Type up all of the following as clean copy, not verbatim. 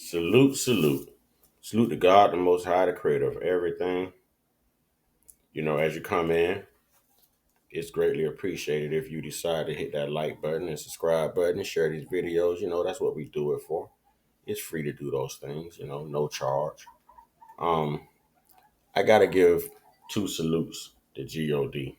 Salute, salute. Salute to God, the Most High, the creator of everything. As you come in, it's greatly appreciated if you decide to hit that like button and subscribe button and share these videos. That's what we do it for. It's free to do those things, no charge. Um, I got to give two salutes to God.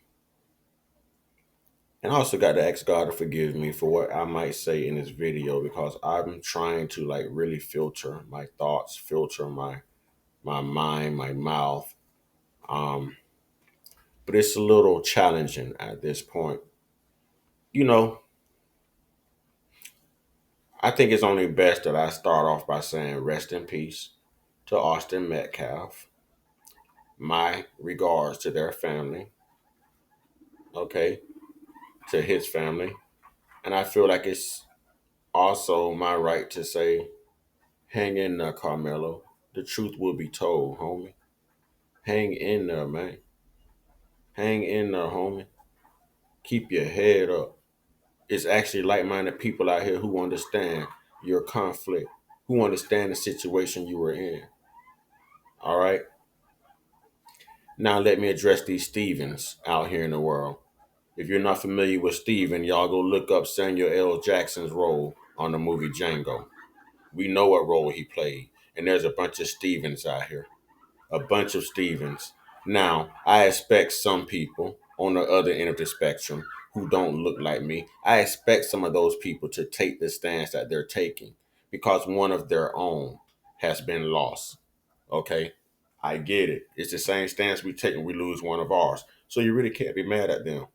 And I also got to ask God to forgive me for what I might say in this video because I'm trying to like really filter my thoughts, filter my mind, my mouth. Um, but it's a little challenging at this point. You know, I think it's only best that I start off by saying rest in peace to Austin Metcalf. My regards to their family, okay, to his family. And I feel like it's also my right to say, hang in there, Carmelo. The truth will be told, homie. Hang in there, man. Hang in there, homie. Keep your head up. It's actually like-minded people out here who understand your conflict, who understand the situation you were in. All right. Now let me address these Stevens out here in the world. If you're not familiar with Steven, y'all go look up Samuel L. Jackson's role on the movie Django. We know what role he played, and there's a bunch of Stevens out here. A bunch of Stevens. Now, I expect some people on the other end of the spectrum who don't look like me, I expect some of those people to take the stance that they're taking because one of their own has been lost. Okay? I get it. It's the same stance we take when we lose one of ours. So you really can't be mad at them.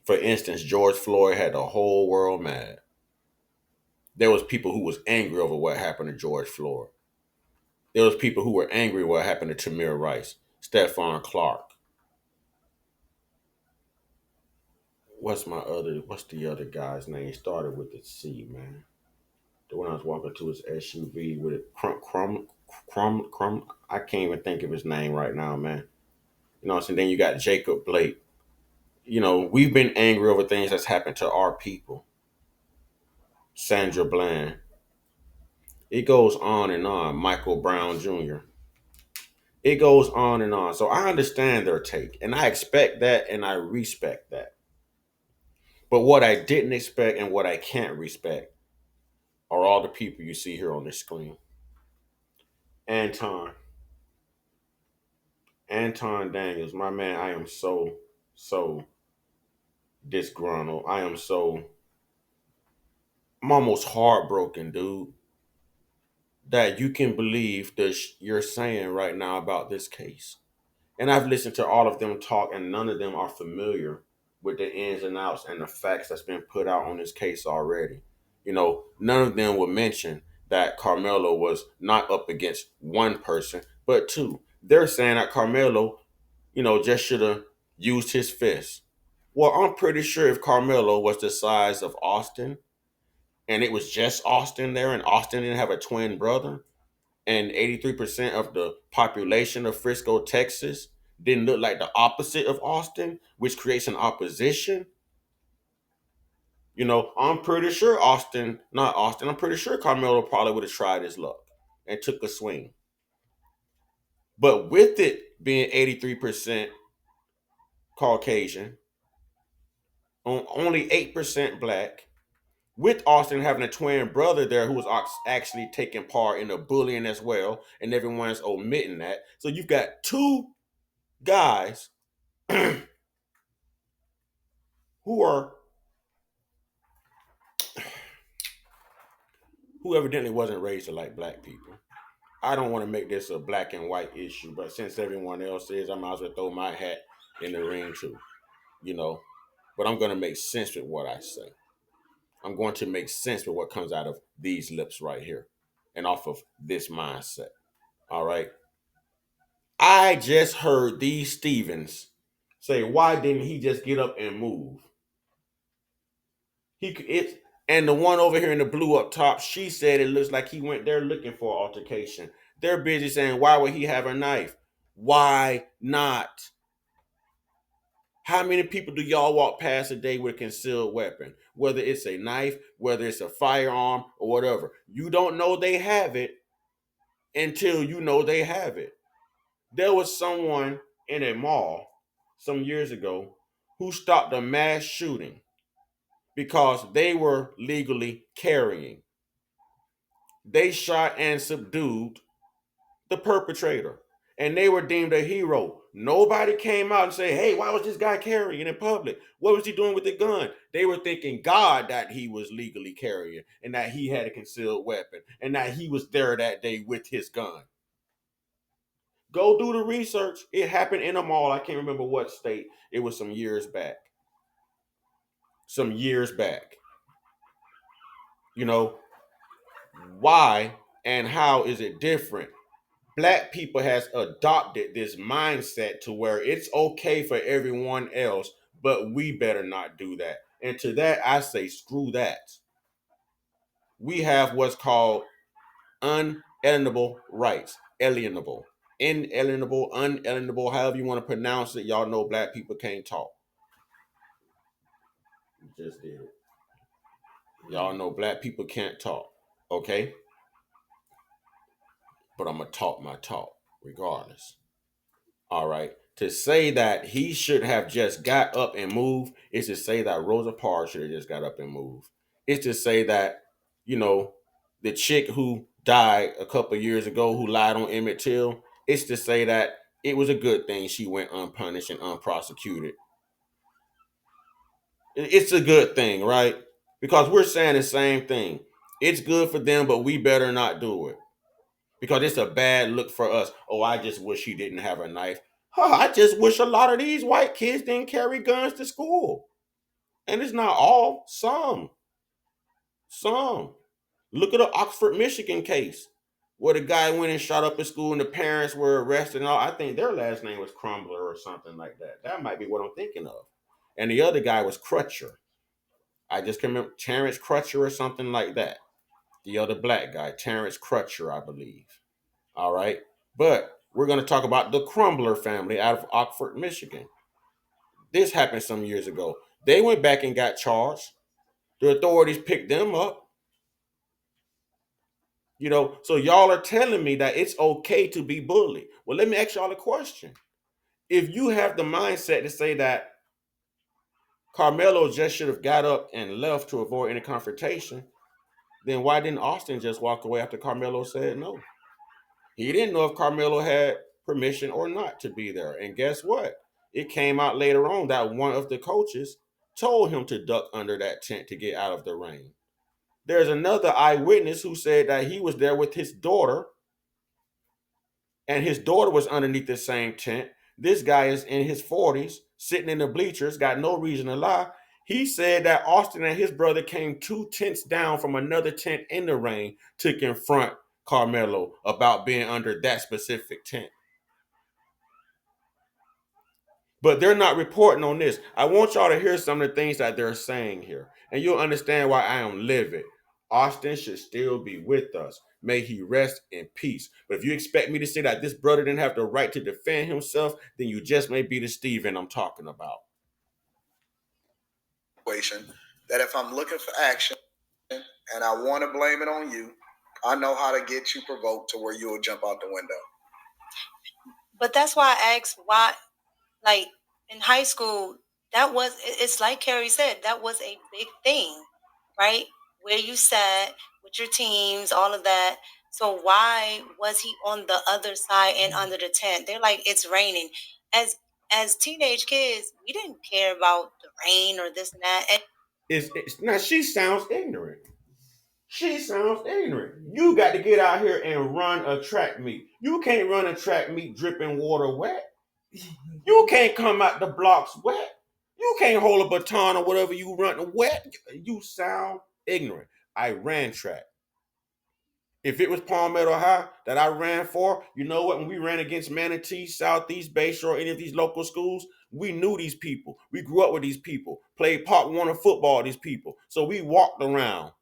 For instance, George Floyd had the whole world mad. There was people who was angry over what happened to George Floyd. There was people who were angry what happened to Tamir Rice, Stephon Clark. What's the other guy's name? He started with the C, man. The one I was walking to his SUV with it. Crum. I can't even think of his name right now, man. You know what I'm saying? Then you got Jacob Blake. We've been angry over things that's happened to our people. Sandra Bland. It goes on and on. Michael Brown Jr. It goes on and on. So I understand their take, and I expect that, and I respect that. But what I didn't expect and what I can't respect are all the people you see here on the screen. Anton, Anton Daniels, my man, I am so disgruntled. I'm almost heartbroken, dude, that you can believe this you're saying right now about this case. And I've listened to all of them talk, and none of them are familiar with the ins and outs and the facts that's been put out on this case already. None of them would mention that Carmelo was not up against one person, but two. They're saying that Carmelo, just should have used his fist. Well, I'm pretty sure if Carmelo was the size of Austin and it was just Austin there and Austin didn't have a twin brother, and 83% of the population of Frisco, Texas didn't look like the opposite of Austin, which creates an opposition. I'm pretty sure I'm pretty sure Carmelo probably would have tried his luck and took a swing. But with it being 83% Caucasian, on only 8% black, with Austin having a twin brother there who was actually taking part in the bullying as well, and everyone's omitting that. So you've got two guys who are who evidently wasn't raised to like black people. I don't want to make this a black and white issue, but since everyone else is, I might as well throw my hat in the ring too, you know. But I'm going to make sense with what I say. I'm going to make sense with what comes out of these lips right here and off of this mindset. All right. I just heard these Stevens say, why didn't he just get up and move? And the one over here in the blue up top, she said it looks like he went there looking for altercation. They're busy saying, why would he have a knife? Why not? How many people do y'all walk past a day with a concealed weapon? Whether it's a knife, whether it's a firearm, or whatever. You don't know they have it until you know they have it. There was someone in a mall some years ago who stopped a mass shooting because they were legally carrying. They shot and subdued the perpetrator, and they were deemed a hero. Nobody came out and said, "Hey, why was this guy carrying in public? What was he doing with the gun?" They were thanking God that he was legally carrying and that he had a concealed weapon and that he was there that day with his gun. Go do the research. It happened in a mall. I can't remember what state. It was some years back. Some years back. You know, why and how is it different? Black people has adopted this mindset to where it's okay for everyone else, but we better not do that. And to that, I say, screw that. We have what's called unalienable rights. Alienable. Inalienable, unalienable, however you want to pronounce it. Y'all know black people can't talk. Just did it. Y'all know black people can't talk. Okay? But I'm going to talk my talk regardless. All right. To say that he should have just got up and moved is to say that Rosa Parks should have just got up and moved. It's to say that, you know, the chick who died a couple of years ago who lied on Emmett Till, it's to say that it was a good thing she went unpunished and unprosecuted. It's a good thing, right? Because we're saying the same thing. It's good for them, but we better not do it because it's a bad look for us. Oh, I just wish he didn't have a knife. Huh, I just wish a lot of these white kids didn't carry guns to school. And it's not all, some. Some. Look at the Oxford, Michigan case where the guy went and shot up a school and the parents were arrested and all. I think their last name was Crumbler or something like that. That might be what I'm thinking of. And the other guy was Crutcher. I just can remember Terrence Crutcher or something like that. The other black guy, Terrence Crutcher, I believe. All right. But we're going to talk about the Crumbler family out of Oxford, Michigan. This happened some years ago. They went back and got charged. The authorities picked them up. You know, so y'all are telling me that it's okay to be bullied. Well, let me ask y'all a question. If you have the mindset to say that Carmelo just should have got up and left to avoid any confrontation, then why didn't Austin just walk away after Carmelo said no? He didn't know if Carmelo had permission or not to be there. And guess what? It came out later on that one of the coaches told him to duck under that tent to get out of the rain. There's another eyewitness who said that he was there with his daughter, and his daughter was underneath the same tent. This guy is in his 40s, sitting in the bleachers, got no reason to lie. He said that Austin and his brother came two tents down from another tent in the rain to confront Carmelo about being under that specific tent. But they're not reporting on this. I want y'all to hear some of the things that they're saying here, and you'll understand why I am livid. Austin should still be with us. May he rest in peace. But if you expect me to say that this brother didn't have the right to defend himself, then you just may be the Steven I'm talking about. That if I'm looking for action and I want to blame it on you, I know how to get you provoked to where you will jump out the window. But that's why I asked why, like in high school, that was, it's like Carrie said, that was a big thing, right? Where you sat with your teams, all of that. So why was he on the other side and under the tent? They're like, it's raining. As teenage kids, we didn't care about the rain or this and that. And Now she sounds ignorant. She sounds ignorant. You got to get out here and run a track meet. You can't run a track meet dripping water wet. You can't come out the blocks wet. You can't hold a baton or whatever you run wet. You sound ignorant. I ran track. If it was Palmetto High that I ran for, you know what? When we ran against Manatee, Southeast Bayshore, any of these local schools, we knew these people. We grew up with these people, played Pop Warner football with these people. So we walked around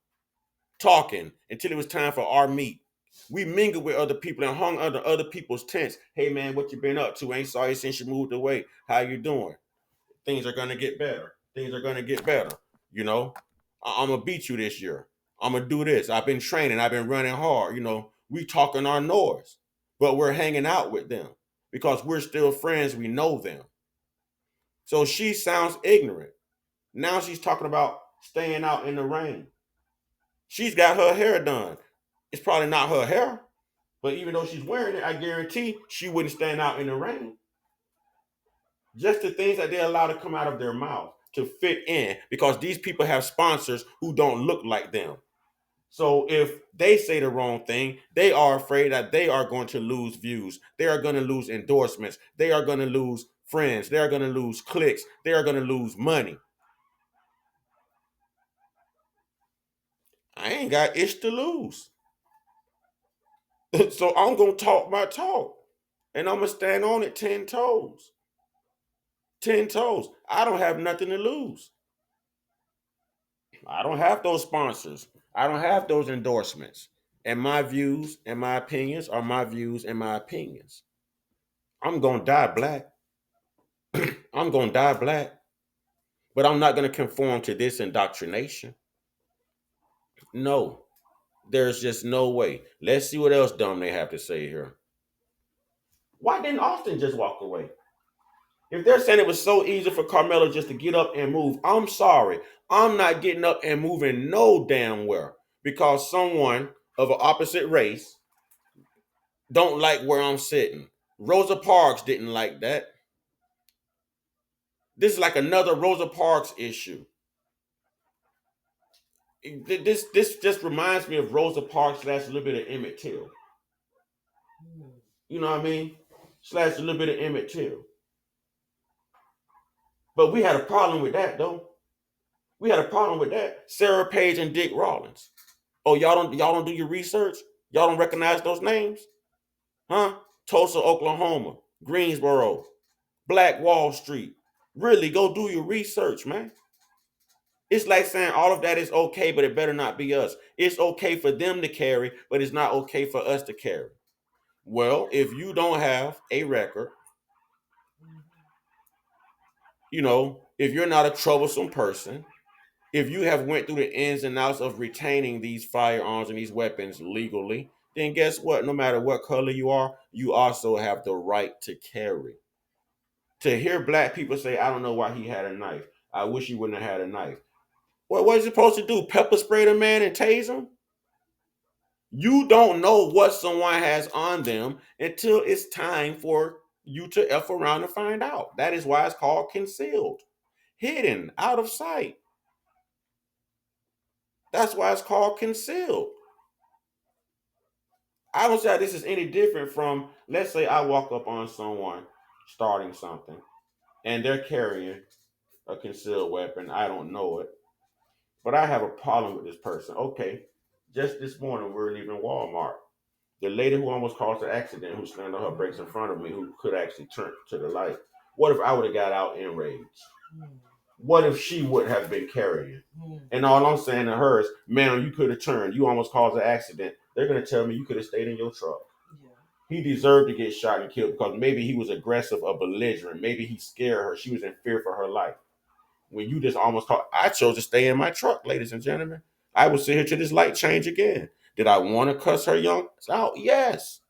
talking until it was time for our meet. We mingled with other people and hung under other people's tents. Hey man, what you been up to? Ain't saw you since you moved away. How you doing? things are gonna get better. Things are gonna get better. You know, I'm gonna beat you this year. I'm gonna do this. I've been training. I've been running hard. We talking our noise, but we're hanging out with them because we're still friends. We know them. So she sounds ignorant. Now she's talking about staying out in the rain. She's got her hair done. It's probably not her hair, but even though she's wearing it, I guarantee she wouldn't stand out in the rain. Just the things that they allow to come out of their mouth to fit in because these people have sponsors who don't look like them. So if they say the wrong thing, they are afraid that they are going to lose views. They are going to lose endorsements. They are going to lose friends. They are going to lose clicks. They are going to lose money. I ain't got itch to lose. So I'm going to talk my talk and I'm going to stand on it 10 toes. 10 toes. I don't have nothing to lose. I don't have those sponsors. I don't have those endorsements. And my views and my opinions are my views and my opinions. I'm going to die black. I'm going to die black. But I'm not going to conform to this indoctrination. No, there's just no way. Let's see what else dumb they have to say here. Why didn't Austin just walk away? If they're saying it was so easy for Carmelo just to get up and move, I'm sorry. I'm not getting up and moving no damn where because someone of an opposite race don't like where I'm sitting. Rosa Parks didn't like that. This is like another Rosa Parks issue. This just reminds me of Rosa Parks slash a little bit of Emmett Till. You know what I mean? Slash a little bit of Emmett Till. But we had a problem with that though. We had a problem with that. Sarah Page and Dick Rawlins. Oh, y'all don't do your research? Y'all don't recognize those names? Huh? Tulsa, Oklahoma, Greensboro, Black Wall Street. Really go do your research, man. It's like saying all of that is okay, but it better not be us. It's okay for them to carry, but it's not okay for us to carry. Well, if you don't have a record, if you're not a troublesome person, if you have went through the ins and outs of retaining these firearms and these weapons legally, then guess what? No matter what color you are, you also have the right to carry. To hear black people say, I don't know why he had a knife. I wish he wouldn't have had a knife. What is he supposed to do? Pepper spray the man and tase him? You don't know what someone has on them until it's time for you to F around and find out. That is why it's called concealed, hidden, out of sight. That's why it's called concealed. I don't see how this is any different from, let's say I walk up on someone starting something and they're carrying a concealed weapon. I don't know it, but I have a problem with this person. Okay, just this morning we were leaving Walmart. The lady who almost caused the accident, who slammed on her brakes in front of me, who could actually turn to the light. What if I would have got out in rage? What if she would have been carrying? And all I'm saying to her is, ma'am, you could have turned. You almost caused an accident. They're going to tell me you could have stayed in your truck. He deserved to get shot and killed because maybe he was aggressive or belligerent. Maybe he scared her. She was in fear for her life. When you just almost caught, I chose to stay in my truck, ladies and gentlemen. I would sit here till this light change again. Did I want to cuss her young out? Yes.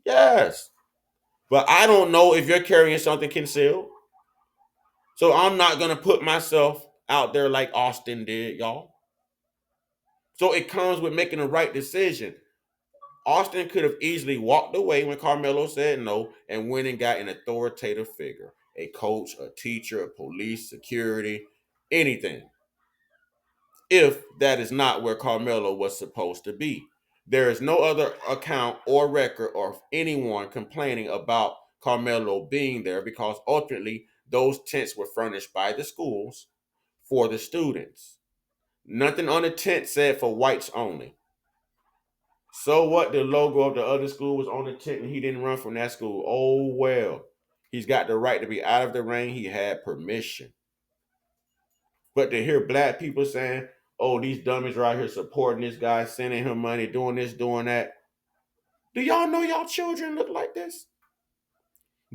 Yes. But I don't know if you're carrying something concealed. So I'm not going to put myself out there like Austin did, y'all. So it comes with making the right decision. Austin could have easily walked away when Carmelo said no and went and got an authoritative figure, a coach, a teacher, a police, security, anything. If that is not where Carmelo was supposed to be. There is no other account or record of anyone complaining about Carmelo being there because ultimately those tents were furnished by the schools for the students. Nothing on the tent said for whites only. So what? The logo of the other school was on the tent and he didn't run from that school. Oh, well. He's got the right to be out of the rain. He had permission. But to hear black people saying, oh, these dummies are out here supporting this guy, sending him money, doing this, doing that. Do y'all know y'all children look like this?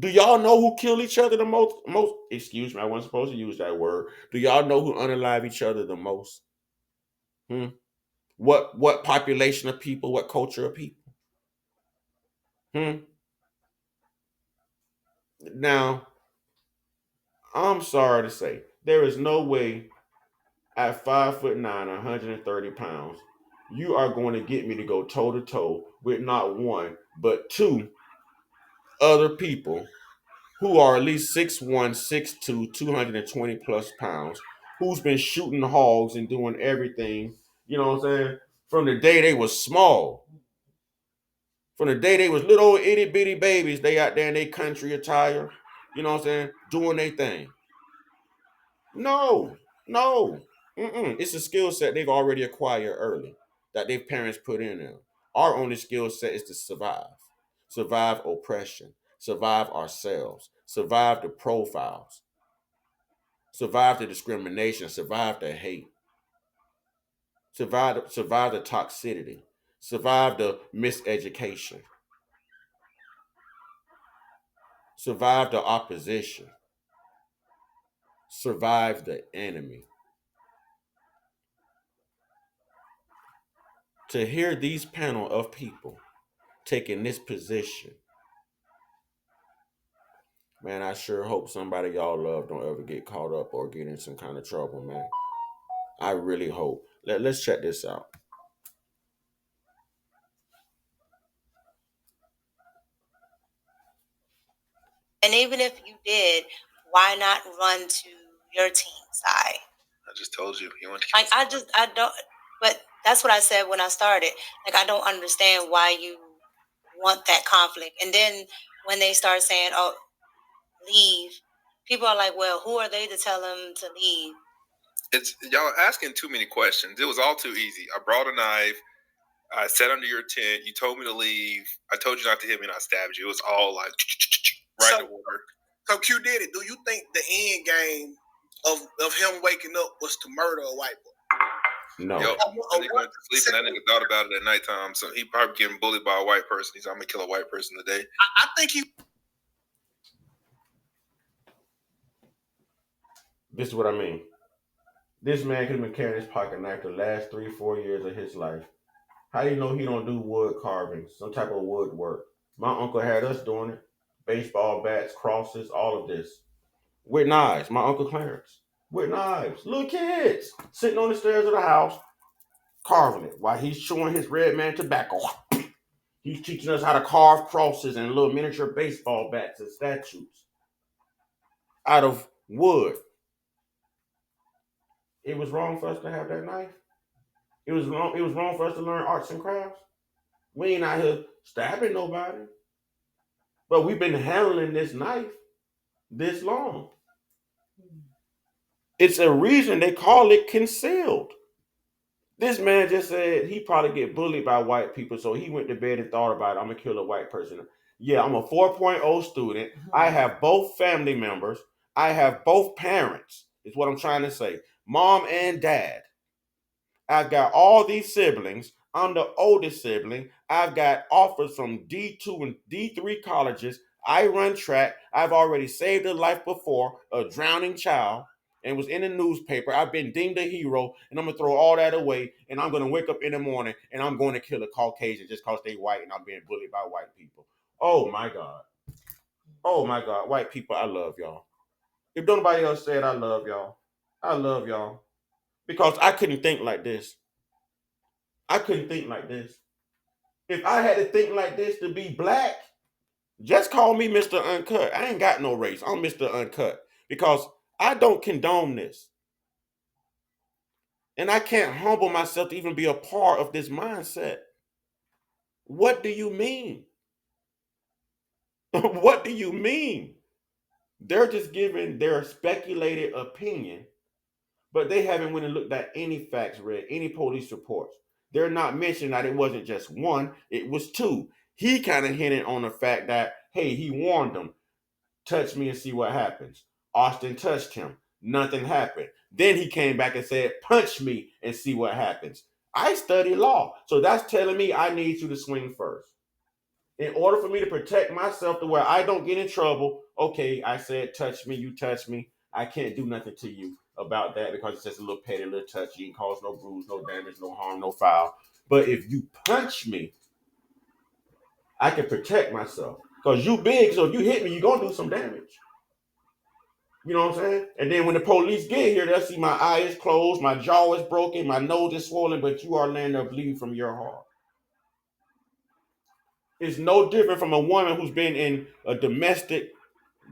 Do y'all know who kill each other the most? Most, excuse me, I wasn't supposed to use that word. Do y'all know who unalive each other the most? Hmm? What population of people? What culture of people? Hmm? Now, I'm sorry to say, there is no way at 5'9", 130 pounds, you are going to get me to go toe to toe with not one but two other people who are at least 6'1", 6'2", 220 plus pounds, who's been shooting hogs and doing everything, you know what I'm saying? From the day they was small. From the day they was little itty bitty babies, they out there in their country attire, you know what I'm saying, doing their thing. No, no. It's a skill set they've already acquired early that their parents put in them. Our only skill set is to survive. Survive oppression. Survive ourselves. Survive the profiles. Survive the discrimination. Survive the hate. Survive the toxicity. Survive the miseducation. Survive the opposition. Survive the enemy. To hear these panel of people taking this position, man, I sure hope somebody y'all love don't ever get caught up or get in some kind of trouble, man. I really hope. Let's check this out. And even if you did, why not run to your team side? I just told you. You want to like I don't but that's what I said when I started. Like I don't understand why you want that conflict. And then when they start saying, "Oh, leave," people are like, "Well, who are they to tell them to leave?" It's y'all asking too many questions. It was all too easy. I brought a knife. I sat under your tent. You told me to leave. I told you not to hit me, and I stabbed you. It was all like right in the water. So Q did it. Do you think the end game of him waking up was to murder a white boy? No. Yo, that nigga went to sleep and that nigga thought about it at nighttime. So he probably getting bullied by a white person. He's like, I'm gonna kill a white person today. I think he. This is what I mean. This man could have been carrying his pocket knife the last 3-4 years of his life. How do you know he don't do wood carving, some type of woodwork? My uncle had us doing it. Baseball bats, crosses, all of this. With knives. My Uncle Clarence. With knives. Little kids sitting on the stairs of the house, carving it while he's chewing his red man tobacco. He's teaching us how to carve crosses and little miniature baseball bats and statues out of wood. It was wrong for us to have that knife. It was wrong. It was wrong for us to learn arts and crafts. We ain't out here stabbing nobody, but we've been handling this knife this long. It's a reason they call it concealed. This man just said he probably get bullied by white people, so he went to bed and thought about it. I'm gonna kill a white person. Yeah, I'm a 4.0 student. I have both family members. I have both parents. Is what I'm trying to say. Mom and dad. I've got all these siblings. I'm the oldest sibling. I've got offers from D2 and D3 colleges. I run track. I've already saved a life before, a drowning child, and was in the newspaper. I've been deemed a hero, and I'm gonna throw all that away. And I'm gonna wake up in the morning and I'm going to kill a Caucasian just because they white and I'm being bullied by white people. Oh my God. Oh my God. White people, I love y'all. If nobody else said I love y'all, I love y'all. Because I couldn't think like this. I couldn't think like this. If I had to think like this to be black, just call me Mr. Uncut. I ain't got no race. I'm Mr. Uncut because I don't condone this. And I can't humble myself to even be a part of this mindset. What do you mean? What do you mean? They're just giving their speculated opinion, but they haven't went and looked at any facts, read any police reports. They're not mentioning that it wasn't just one, it was two. He kind of hinted on the fact that, hey, he warned them, touch me and see what happens. Austin touched him. Nothing happened. Then he came back and said, punch me and see what happens. I study law. So that's telling me I need you to swing first. In order for me to protect myself to where I don't get in trouble, okay, I said touch me, you touch me. I can't do nothing to you about that because it's just a little petty, little touch. You can cause no bruise, no damage, no harm, no foul. But if you punch me, I can protect myself. Because you big, so if you hit me, you're going to do some damage. You know what I'm saying? And then when the police get here, they'll see my eye is closed, my jaw is broken, my nose is swollen, but you are laying there bleeding from your heart. It's no different from a woman who's been in a domestic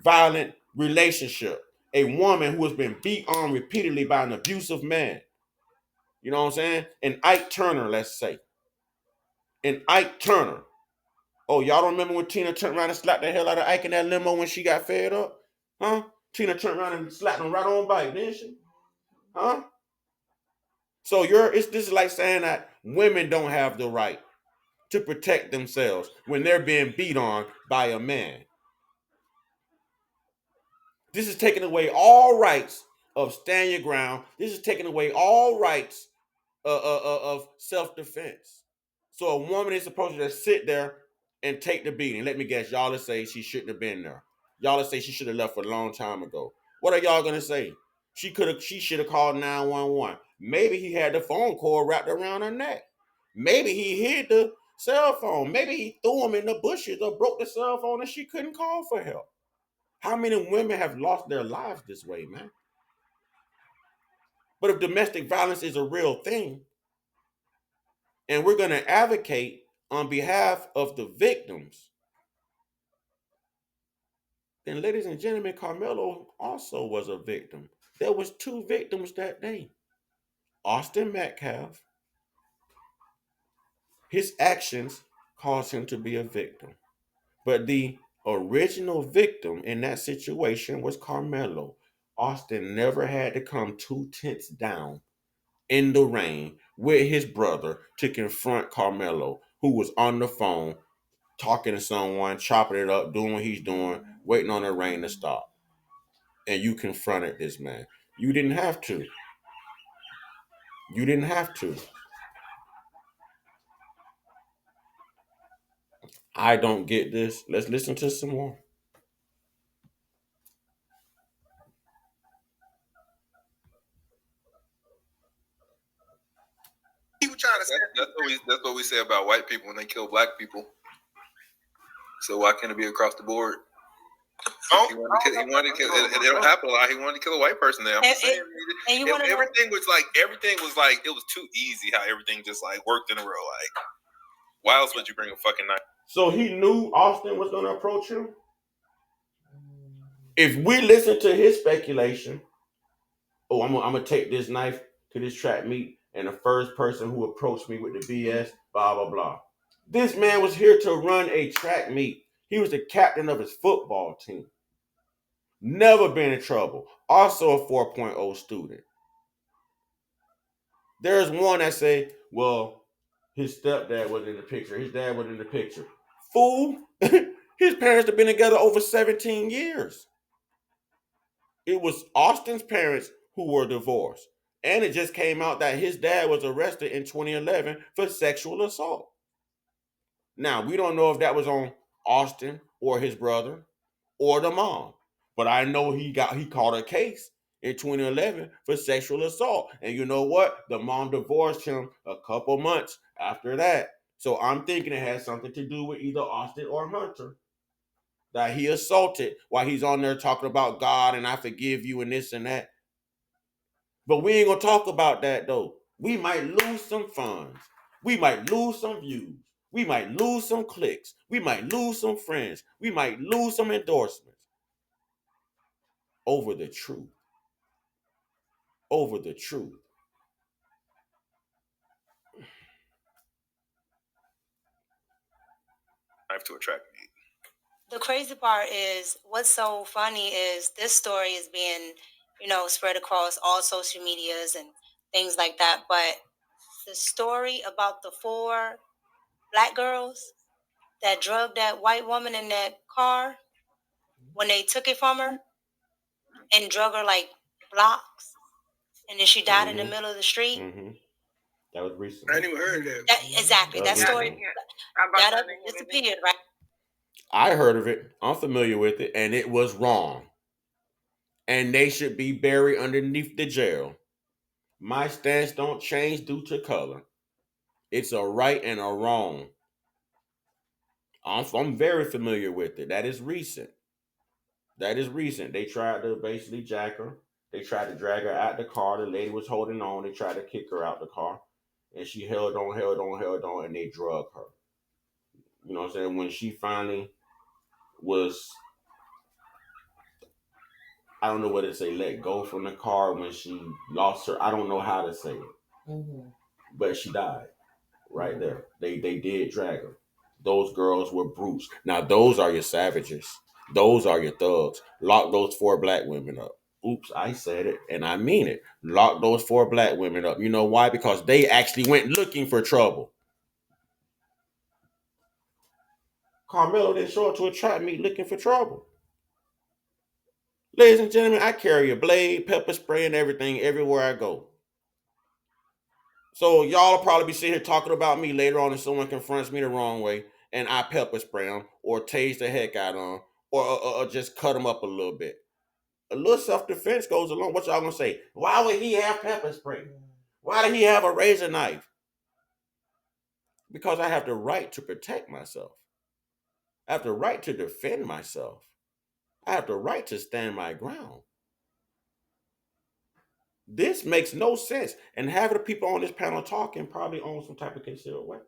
violent relationship. A woman who has been beat on repeatedly by an abusive man. You know what I'm saying? An Ike Turner, let's say. An Ike Turner. Oh, y'all don't remember when Tina turned around and slapped the hell out of Ike in that limo when she got fed up? Huh? Tina turned around and slapped him right on bike, didn't she? Huh? So this is like saying that women don't have the right to protect themselves when they're being beat on by a man. This is taking away all rights of stand your ground. This is taking away all rights of self-defense. So a woman is supposed to just sit there and take the beating. Let me guess, y'all will say she shouldn't have been there. Y'all will say she should have left a long time ago. What are y'all gonna say? She should have called 911. Maybe he had the phone cord wrapped around her neck. Maybe he hid the cell phone. Maybe he threw him in the bushes or broke the cell phone and she couldn't call for help. How many women have lost their lives this way, man? But if domestic violence is a real thing, and we're going to advocate on behalf of the victims, then ladies and gentlemen, Karmelo also was a victim. There was two victims that day. Austin Metcalf, his actions caused him to be a victim. But the original victim in that situation was Karmelo. Austin never had to come 2 tenths down in the rain with his brother to confront Karmelo, who was on the phone talking to someone, chopping it up, doing what he's doing, waiting on the rain to stop. And you confronted this man. You didn't have to. You didn't have to. I don't get this. Let's listen to some more. He was trying to say that's what we say about white people when they kill black people. So why can't it be across the board? He wanted to kill. It don't happen a lot. He wanted to kill a white person. There, everything was like it was too easy. How everything just like worked in a row. Like, why else would you bring a fucking knife? So he knew Austin was going to approach him. If we listen to his speculation, oh, I'm gonna take this knife to this track meet, and the first person who approached me with the BS, blah blah blah. This man was here to run a track meet. He was the captain of his football team. Never been in trouble. Also a 4.0 student. There's one that say, well, his stepdad was in the picture. His dad was in the picture. Fool. His parents have been together over 17 years. It was Austin's parents who were divorced. And it just came out that his dad was arrested in 2011 for sexual assault. Now, we don't know if that was on Austin or his brother or the mom. But I know he caught a case in 2011 for sexual assault. And you know what? The mom divorced him a couple months after that. So I'm thinking it has something to do with either Austin or Hunter. That he assaulted while he's on there talking about God and I forgive you and this and that. But we ain't gonna talk about that though. We might lose some funds. We might lose some views. We might lose some clicks. We might lose some friends. We might lose some endorsements over the truth. Over the truth. I have to attract me. The crazy part is what's so funny is this story is being, spread across all social medias and things like that. But the story about the 4 black girls that drugged that white woman in that car when they took it from her and drug her like blocks, and then she died in the middle of the street. That was recent. I didn't even heard that. Exactly. That story that disappeared, right? I heard of it. I'm familiar with it, and it was wrong. And they should be buried underneath the jail. My stance don't change due to color. It's a right and a wrong. I'm very familiar with it. That is recent. That is recent. They tried to basically jack her. They tried to drag her out the car. The lady was holding on. They tried to kick her out the car. And she held on, and they drug her. You know what I'm saying? When she finally was, I don't know what to say, let go from the car, when she lost her, I don't know how to say it. Mm-hmm. But she died right there. They did drag her. Those girls were brutes. Now those are your savages. Those are your thugs. Lock those four black women up. Oops, I said it and I mean it. Lock those four black women up. You know why? Because they actually went looking for trouble. Carmelo didn't show up to a trap meet looking for trouble. Ladies and gentlemen, I carry a blade, pepper spray, and everything everywhere I go. So y'all will probably be sitting here talking about me later on if someone confronts me the wrong way and I pepper spray them or tase the heck out of them or just cut them up a little bit. A little self-defense goes along. What y'all gonna say? Why would he have pepper spray? Why did he have a razor knife? Because I have the right to protect myself. I have the right to defend myself. I have the right to stand my ground. This makes no sense. And half of the people on this panel talking probably own some type of concealed weapon.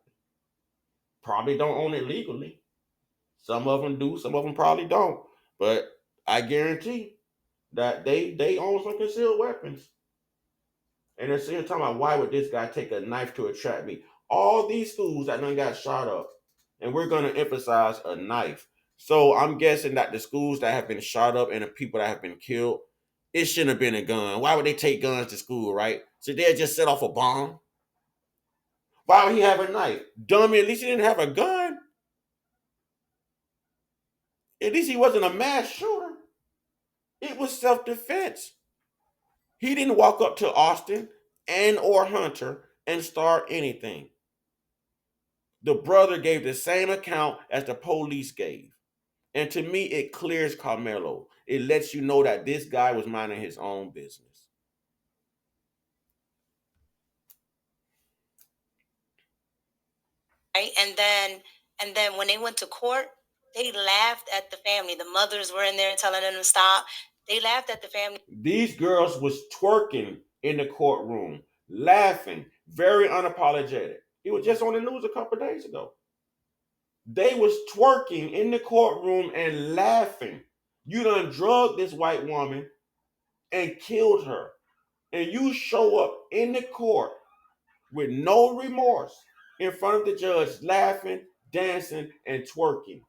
Probably don't own it legally. Some of them do, some of them probably don't. But I guarantee that they own some concealed weapons. And they're sitting talking about why would this guy take a knife to attract me? All these schools that done got shot up, and we're gonna emphasize a knife. So I'm guessing that the schools that have been shot up and the people that have been killed, it shouldn't have been a gun. Why would they take guns to school, right? So they'll just set off a bomb. Why would he have a knife? Dummy, at least he didn't have a gun. At least he wasn't a mass shooter. It was self-defense. He didn't walk up to Austin and or Hunter and start anything. The brother gave the same account as the police gave. And to me, it clears Carmelo. It lets you know that this guy was minding his own business. Right? And then when they went to court, they laughed at the family. The mothers were in there telling them to stop. They laughed at the family. These girls was twerking in the courtroom, laughing, very unapologetic. He was just on the news a couple of days ago. They was twerking in the courtroom and laughing. You done drugged this white woman and killed her. And you show up in the court with no remorse in front of the judge, laughing, dancing, and twerking.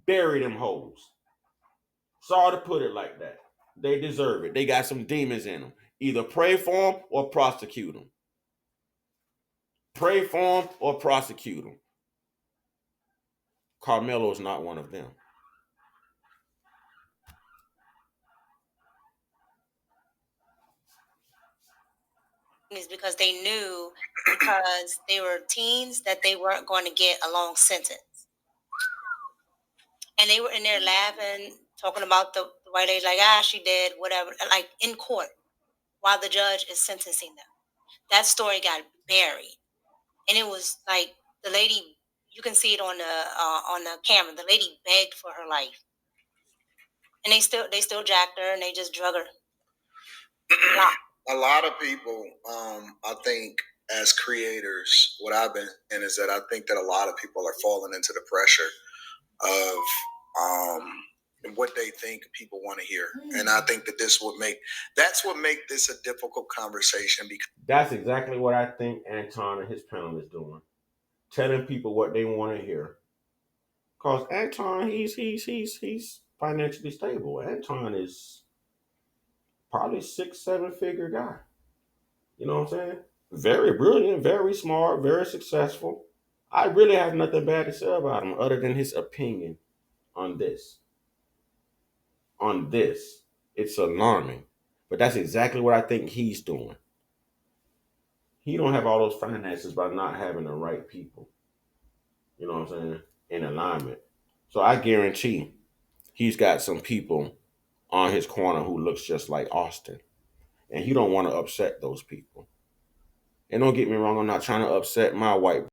Bury them hoes. Sorry to put it like that. They deserve it. They got some demons in them. Either pray for them or prosecute them. Pray for them or prosecute them. Carmelo is not one of them. Is because they knew, because they were teens, that they weren't going to get a long sentence. And they were in there laughing, talking about the white lady, like, she did, whatever, like in court while the judge is sentencing them. That story got buried. And it was like the lady, you can see it on the camera, the lady begged for her life. And they still jacked her and they just drug her. A lot of people, I think, as creators, what I've been in is that I think that a lot of people are falling into the pressure of what they think people want to hear. And I think that that's what make this a difficult conversation. Because that's exactly what I think Anton and his panel is doing. Telling people what they want to hear. Cause Anton, he's financially stable. Anton is probably 6, 7 figure guy. You know what I'm saying? Very brilliant, very smart, very successful. I really have nothing bad to say about him other than his opinion on this. On this. It's alarming. But that's exactly what I think he's doing. He don't have all those finances by not having the right people. You know what I'm saying? in alignment. So I guarantee he's got some people on his corner who looks just like Austin. And he don't want to upset those people. And don't get me wrong, I'm not trying to upset my white